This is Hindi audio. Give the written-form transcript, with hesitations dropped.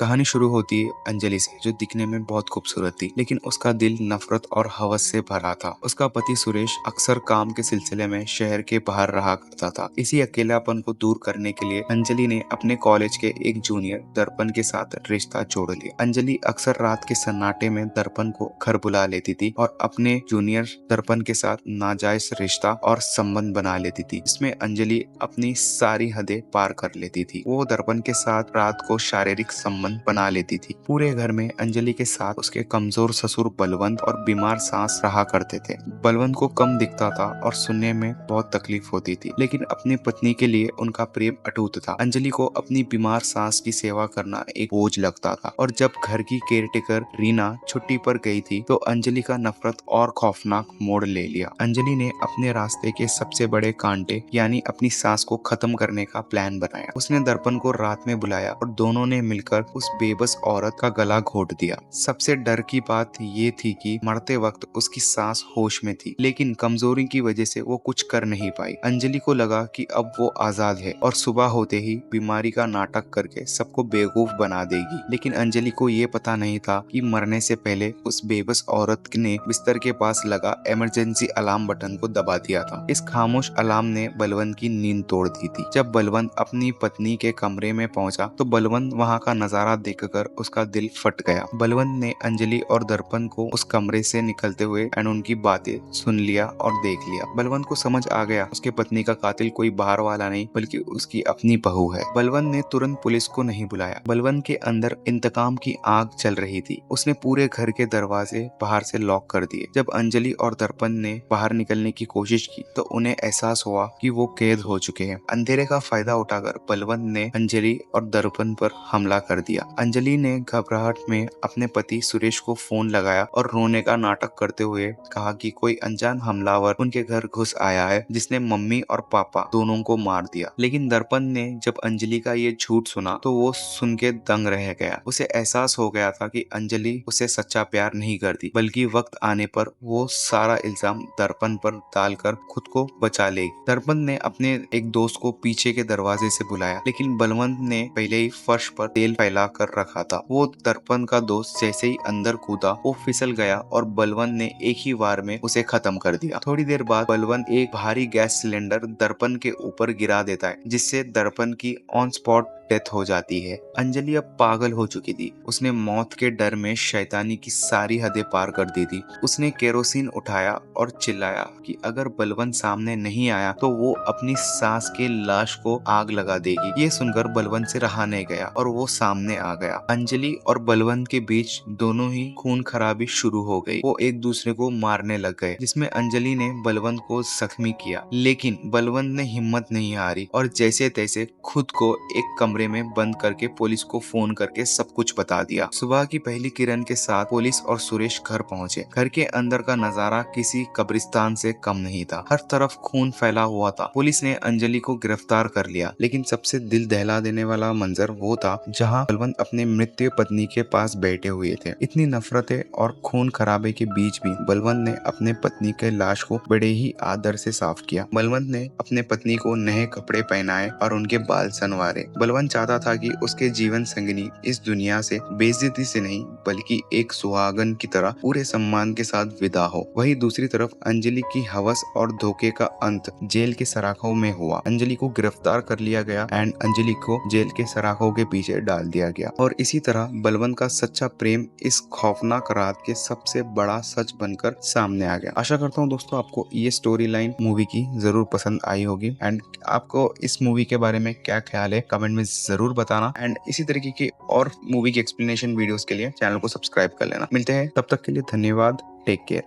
कहानी शुरू होती है अंजलि से, जो दिखने में बहुत खूबसूरत थी, लेकिन उसका दिल नफरत और हवस से भरा था। उसका पति सुरेश अक्सर काम के सिलसिले में शहर के बाहर रहा करता था। इसी अकेलापन को दूर करने के लिए अंजलि ने अपने कॉलेज के एक जूनियर दर्पण के साथ रिश्ता जोड़ लिया। अंजलि अक्सर रात के सन्नाटे में दर्पण को घर बुला लेती थी और अपने जूनियर दर्पण के साथ नाजायज रिश्ता और संबंध बना लेती थी। इसमें अंजलि अपनी सारी हदें पार कर लेती थी। वो दर्पण के साथ रात को शारीरिक संबंध बना लेती थी। पूरे घर में अंजलि के साथ उसके कमजोर ससुर बलवंत और बीमार सास रहा करते थे। बलवंत को कम दिखता था और सुनने में बहुत तकलीफ होती थी, लेकिन अपनी पत्नी के लिए उनका प्रेम अटूट था। अंजलि को अपनी बीमार सास की सेवा करना एक बोझ लगता था, और जब घर की केयरटेकर रीना छुट्टी पर गई थी तो अंजलि का नफरत और खौफनाक मोड़ ले लिया। अंजलि ने अपने रास्ते के सबसे बड़े कांटे यानी अपनी सास को खत्म करने का प्लान बनाया। उसने दर्पण को रात में बुलाया और दोनों ने मिलकर उस बेबस औरत का गला घोट दिया। सबसे डर की बात ये थी कि मरते वक्त उसकी सास होश में थी, लेकिन कमजोरी की वजह से वो कुछ कर नहीं पाई। अंजलि को लगा कि अब वो आजाद है और सुबह होते ही बीमारी का नाटक करके सबको बेवकूफ बना देगी। लेकिन अंजलि को ये पता नहीं था कि मरने से पहले उस बेबस औरत ने बिस्तर के पास लगा इमरजेंसी अलार्म बटन को दबा दिया था। इस खामोश अलार्म ने बलवंत की नींद तोड़ दी थी। जब बलवंत अपनी पत्नी के कमरे में पहुंचा तो बलवंत वहां का नजारा देखकर उसका दिल फट गया। बलवंत ने अंजलि और दर्पण को उस कमरे से निकलते हुए एंड उनकी बातें सुन लिया और देख लिया। बलवंत को समझ आ गया उसके पत्नी का कातिल कोई बाहर वाला नहीं बल्कि उसकी अपनी बहू है। बलवंत ने तुरंत पुलिस को नहीं बुलाया। बलवंत के अंदर इंतकाम की आग चल रही थी। उसने पूरे घर के दरवाजे बाहर से लॉक कर दिए। जब अंजलि और दर्पण ने बाहर निकलने की कोशिश की तो उन्हें एहसास हुआ कि वो कैद हो चुके हैं। अंधेरे का फायदा उठाकर बलवंत ने अंजलि और दर्पण पर हमला कर दिया। अंजलि ने घबराहट में अपने पति सुरेश को फोन लगाया और रोने का नाटक करते हुए कहा कि कोई अनजान हमलावर उनके घर घुस आया है जिसने मम्मी और पापा दोनों को मार दिया। लेकिन दर्पण ने जब अंजलि का ये झूठ सुना तो वो सुन के दंग रह गया। उसे एहसास हो गया था कि अंजलि उसे सच्चा प्यार नहीं करती, बल्कि वक्त आने पर वो सारा इल्जाम दर्पण पर डालकर खुद को बचा लेगी। दर्पण ने अपने एक दोस्त को पीछे के दरवाजे से बुलाया, लेकिन बलवंत ने पहले ही फर्श पर तेल फैला कर रखा था। वो दर्पण का दोस्त जैसे ही अंदर कूदा वो फिसल गया और बलवंत ने एक ही वार में उसे खत्म कर दिया। थोड़ी देर बाद बलवंत एक भारी गैस सिलेंडर दर्पण के ऊपर गिरा देता है, जिससे दर्पण की ऑन स्पॉट डेथ हो जाती है। अंजलि अब पागल हो चुकी थी। उसने मौत के डर में शैतानी की सारी हदें पार कर दी थी। उसने केरोसिन उठाया और चिल्लाया कि अगर बलवंत सामने नहीं आया तो वो अपनी सास के लाश को आग लगा देगी। ये सुनकर बलवंत से रहा नहीं गया और वो सामने आ गया। अंजलि और बलवंत के बीच दोनों ही खून खराबी शुरू हो गई। वो एक दूसरे को मारने लग गए, जिसमें अंजलि ने बलवंत को जख्मी किया, लेकिन बलवंत ने हिम्मत नहीं हारी और जैसे तैसे खुद को एक कमरे में बंद करके पुलिस को फोन करके सब कुछ बता दिया। सुबह की पहली किरण के साथ पुलिस और सुरेश घर पहुंचे। घर के अंदर का नजारा किसी कब्रिस्तान से कम नहीं था। हर तरफ खून फैला हुआ था। पुलिस ने अंजलि को गिरफ्तार कर लिया, लेकिन सबसे दिल दहला देने वाला मंजर वो था जहां बलवंत अपने मृत्यु पत्नी के पास बैठे हुए थे। इतनी नफरतें और खून खराबे के बीच भी बलवंत ने अपने पत्नी के लाश को बड़े ही आदर से साफ किया। बलवंत ने अपने पत्नी को नए कपड़े पहनाए और उनके बाल संवारे। बलवंत चाहता था कि उसके जीवन संगिनी इस दुनिया से बेइज्जती से नहीं बल्कि एक सुहागन की तरह पूरे सम्मान के साथ विदा हो। वहीं दूसरी तरफ अंजलि की हवस और धोखे का अंत जेल के सराखों में हुआ। अंजलि को गिरफ्तार कर लिया गया एंड अंजलि को जेल के सराखों के पीछे डाल दिया गया। और इसी तरह बलवंत का सच्चा प्रेम इस खौफनाक रात के सबसे बड़ा सच बनकर सामने आ गया। आशा करता हूँ दोस्तों आपको ये स्टोरी लाइन मूवी की जरूर पसंद आई होगी एंड आपको इस मूवी के बारे में क्या ख्याल है कमेंट में जरूर बताना एंड इसी तरीके की और मूवी की एक्सप्लेनेशन वीडियोस के लिए चैनल को सब्सक्राइब कर लेना। मिलते हैं तब तक के लिए, धन्यवाद, टेक केयर।